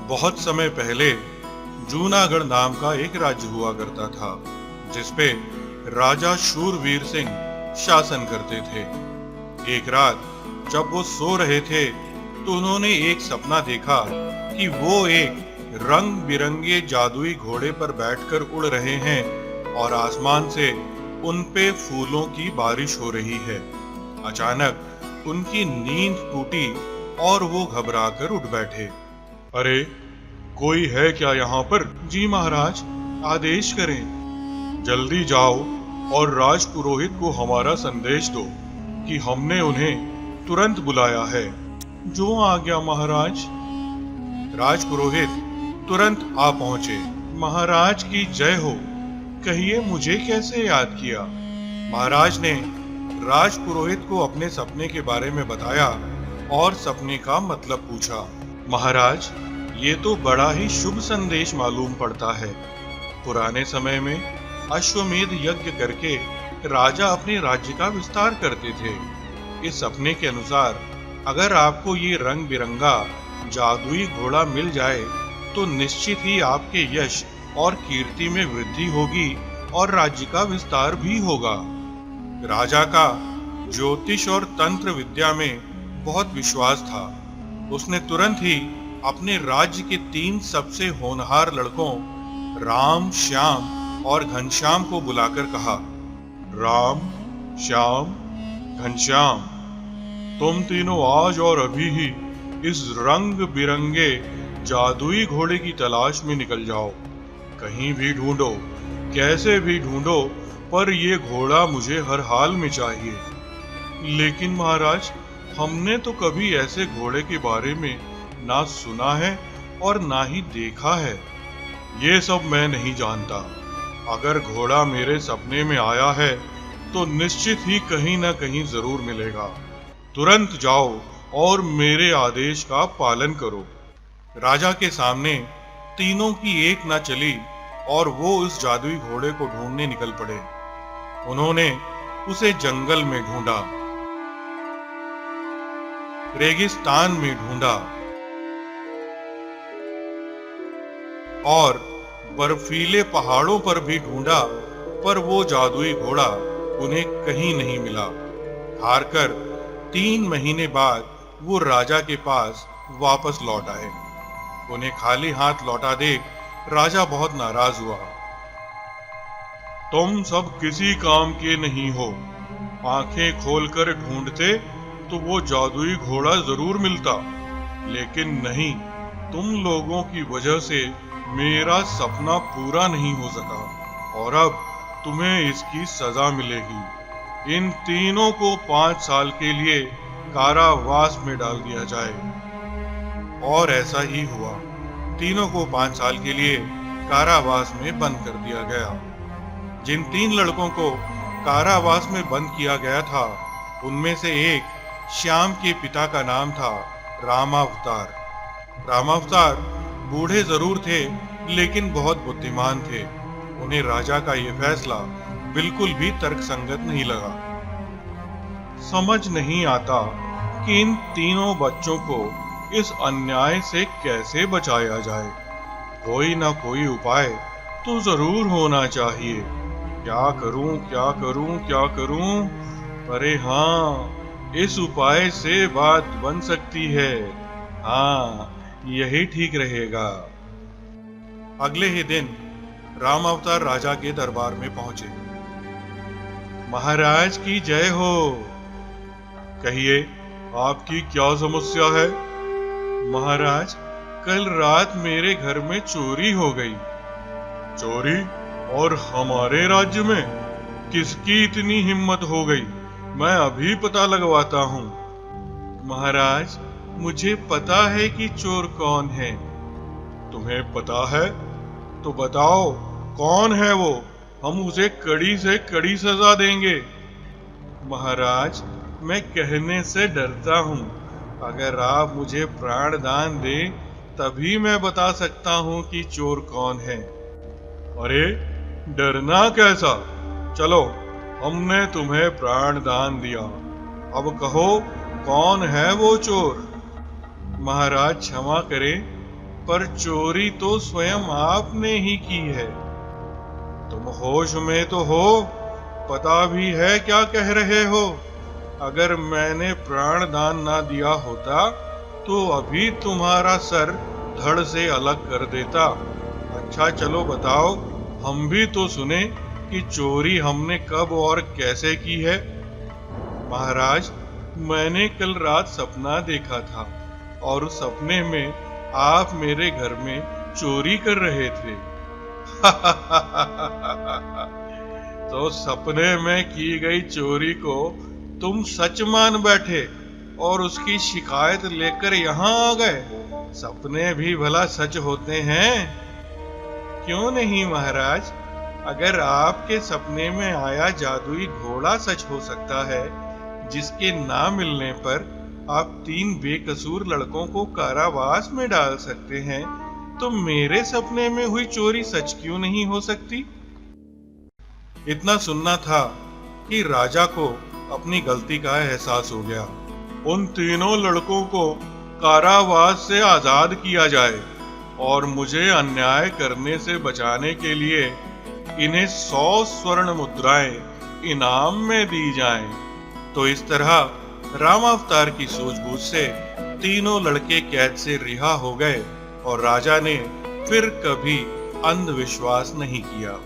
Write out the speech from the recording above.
बहुत समय पहले जूनागढ़ नाम का एक राज्य हुआ करता था, जिसपे राजा शूरवीर सिंह शासन करते थे। एक रात जब वो सो रहे थे तो उन्होंने एक सपना देखा कि वो एक रंग बिरंगे जादुई घोड़े पर बैठकर उड़ रहे हैं और आसमान से उन पे फूलों की बारिश हो रही है। अचानक उनकी नींद टूटी और वो घबराकर उठ बैठे। अरे, कोई है क्या यहाँ पर? जी महाराज, आदेश करें। जल्दी जाओ और राजपुरोहित को हमारा संदेश दो कि हमने उन्हें तुरंत बुलाया है। जो आज्ञा महाराज। राजपुरोहित तुरंत आ पहुंचे। महाराज की जय हो। कहिए, मुझे कैसे याद किया? महाराज ने राजपुरोहित को अपने सपने के बारे में बताया और सपने का मतलब पूछा। महाराज, ये तो बड़ा ही शुभ संदेश मालूम पड़ता है। पुराने समय में अश्वमेध यज्ञ करके राजा अपने राज्य का विस्तार करते थे। इस सपने के अनुसार अगर आपको ये रंग बिरंगा जादुई घोड़ा मिल जाए तो निश्चित ही आपके यश और कीर्ति में वृद्धि होगी और राज्य का विस्तार भी होगा। राजा का ज्योतिष और तंत्र विद्या में बहुत विश्वास था। उसने तुरंत ही अपने राज्य के 3 सबसे होनहार लड़कों राम, श्याम और घनश्याम को बुलाकर कहा, राम, श्याम, घनश्याम, तुम तीनों आज और अभी ही इस रंग बिरंगे जादुई घोड़े की तलाश में निकल जाओ। कहीं भी ढूंढो, कैसे भी ढूंढो, पर ये घोड़ा मुझे हर हाल में चाहिए। लेकिन महाराज, हमने तो कभी ऐसे घोड़े के बारे में ना सुना है और ना ही देखा है। ये सब मैं नहीं जानता। अगर घोड़ा मेरे सपने में आया है तो निश्चित ही कहीं ना कहीं जरूर मिलेगा। तुरंत जाओ और मेरे आदेश का पालन करो। राजा के सामने तीनों की एक ना चली और वो उस जादुई घोड़े को ढूंढने निकल पड़े। उन्होंने उसे जंगल में ढूंढा, रेगिस्तान में ढूंढा और बर्फीले पहाड़ों पर भी ढूंढा, पर वो जादुई घोड़ा उन्हें कहीं नहीं मिला। हारकर 3 महीने बाद वो राजा के पास वापस लौट आए। उन्हें खाली हाथ लौटा देख राजा बहुत नाराज हुआ। तुम सब किसी काम के नहीं हो। आंखें खोलकर ढूंढते तो वो जादुई घोड़ा जरूर मिलता, लेकिन नहीं, तुम लोगों की वजह से मेरा सपना पूरा नहीं हो सका और अब तुम्हें इसकी सजा मिलेगी। इन तीनों को 5 साल के लिए कारावास में डाल दिया जाए। और ऐसा ही हुआ। तीनों को 5 साल के लिए कारावास में बंद कर दिया गया। जिन 3 लड़कों को कारावास में बंद किया गया था, उनमें से एक श्याम के पिता का नाम था रामावतार। रामावतार बूढ़े जरूर थे, लेकिन बहुत बुद्धिमान थे। उन्हें राजा का यह फैसला बिल्कुल भी तर्कसंगत नहीं लगा। समझ नहीं आता कि इन तीनों बच्चों को इस अन्याय से कैसे बचाया जाए। कोई ना कोई उपाय तो जरूर होना चाहिए। क्या करूं, क्या करूं, क्या करूं? अरे हाँ, इस उपाय से बात बन सकती है। हाँ, यही ठीक रहेगा। अगले ही दिन रामावतार राजा के दरबार में पहुंचे। महाराज की जय हो। कहिए, आपकी क्या समस्या है? महाराज, कल रात मेरे घर में चोरी हो गई। चोरी? और हमारे राज्य में? किसकी इतनी हिम्मत हो गई? मैं अभी पता लगवाता हूँ। महाराज, मुझे पता है कि चोर कौन है। तुम्हें पता है? तो बताओ, कौन है वो? हम उसे कड़ी से कड़ी सजा देंगे। महाराज, मैं कहने से डरता हूँ। अगर आप मुझे प्राण दान दें, तभी मैं बता सकता हूँ कि चोर कौन है। अरे, डरना कैसा? चलो, हमने तुम्हें प्राण दान दिया। अब कहो, कौन है वो चोर? महाराज क्षमा करें, पर चोरी तो स्वयं आपने ही की है। तुम होश में तो हो? पता भी है क्या कह रहे हो? अगर मैंने प्राण दान ना दिया होता तो अभी तुम्हारा सर धड़ से अलग कर देता। अच्छा चलो बताओ, हम भी तो सुने कि चोरी हमने कब और कैसे की है। महाराज, मैंने कल रात सपना देखा था और उस सपने में आप मेरे घर में चोरी कर रहे थे। तो सपने में की गई चोरी को तुम सच मान बैठे और उसकी शिकायत लेकर यहाँ आ गए। सपने भी भला सच होते हैं? क्यों नहीं महाराज, अगर आपके सपने में आया जादुई घोड़ा सच हो सकता है, जिसके ना मिलने पर आप 3 बेकसूर लड़कों को कारावास में डाल सकते हैं, तो मेरे सपने में हुई चोरी सच क्यों नहीं हो सकती? इतना सुनना था कि राजा को अपनी गलती का एहसास हो गया। उन तीनों लड़कों को कारावास से आजाद किया जाए और मुझे अन्याय करने से बचाने के लिए इन्हें 100 स्वर्ण मुद्राएं इनाम में दी जाएं। तो इस तरह रामावतार की सूझबूझ से तीनों लड़के कैद से रिहा हो गए और राजा ने फिर कभी अंधविश्वास नहीं किया।